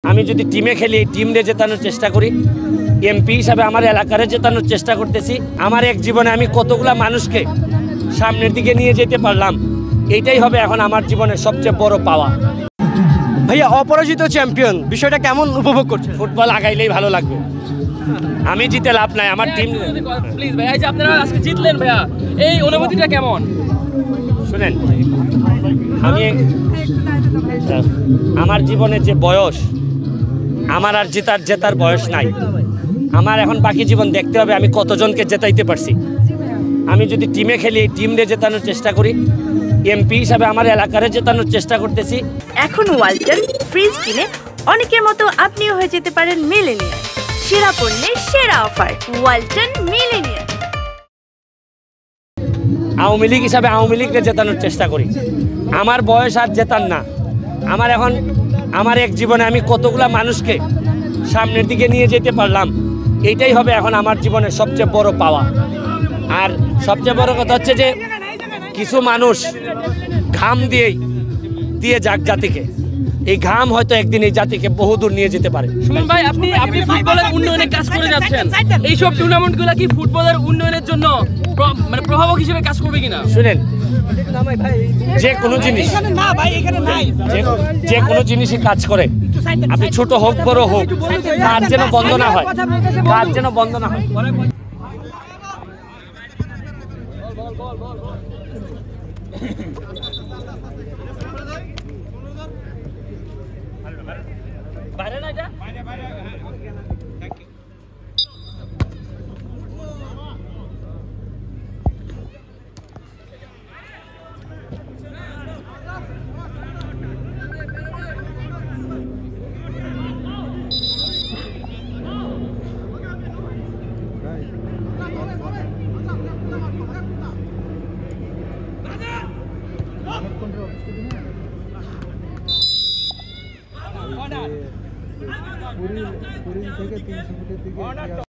আমি যদি টিমে খেলি টিমরে জেতানোর চেষ্টা করি, এমপি হিসাবে আমার এলাকারে জেতানোর চেষ্টা করতেছি। আমার এক জীবনে আমি কতগুলা মানুষকে সামনের দিকে নিয়ে যেতে পারলাম, এইটাই হবে এখন আমার জীবনের সবচেয়ে বড় পাওয়া। ভাইয়া অপরাজিত চ্যাম্পিয়ন, বিষয়টা কেমন উপভোগ করছে? ফুটবল আগাইলেই ভালো লাগবে, আমি জিতে লাভ নাই, আমার টিম। প্লিজ ভাই, এই যে আপনারা আজকে জিতলেন ভাইয়া, এই অনুভূতিটা কেমন? শুনেন, আমি আমার জীবনের যে বয়স, আমার আর জেতার বয়স নাই। আমার এখন বাকি জীবন দেখতে হবে আমি কতজনকে জেতাইতে পারছি। আমি যদি টিমে খেলি টিমরে জেতানোর চেষ্টা করি, এমপি হিসাবে আমার এলাকারে জেতানোর চেষ্টা করতেছি। এখন ওয়ালটন ফ্রিজ কিনে অনেকের মতো আপনিও হয়ে যেতে পারেন মিলেনিয়ার। সেরা পণ্যের সেরা অফার, ওয়ালটন মিলেনিয়ার। আওয়ামী লীগ হিসাবে আওয়ামী লীগকে জেতানোর চেষ্টা করি। আমার বয়স আর জেতার না, আমার এক জীবনে আমি কতগুলা মানুষকে সামনের দিকে নিয়ে যেতে পারলাম, এইটাই হবে এখন আমার জীবনের সবচেয়ে বড় পাওয়া। আর সবচেয়ে বড় কথা হচ্ছে যে কিছু মানুষ ঘাম দিয়ে যাক জাতিকে, এই ঘাম হয়তো একদিন এই জাতিকে বহুদূর নিয়ে যেতে পারে। সুমন ভাই, আপনি ফুটবলের উন্নয়নে কাজ করে যাচ্ছেন, এইসব টুর্নামেন্টগুলো কি ফুটবলের উন্নয়নের জন্য মানে প্রভাবক হিসেবে কাজ করবে কিনা? শুনেন, যে কোনো জিনিসই কাজ করে, আপনি ছোট হোক বড় হোক, কাজ যেন বন্ধ না হয়, কাজ যেন বন্ধ না হয়। বাইরে না যা পুরী থেকে 300 ফুটের দিকে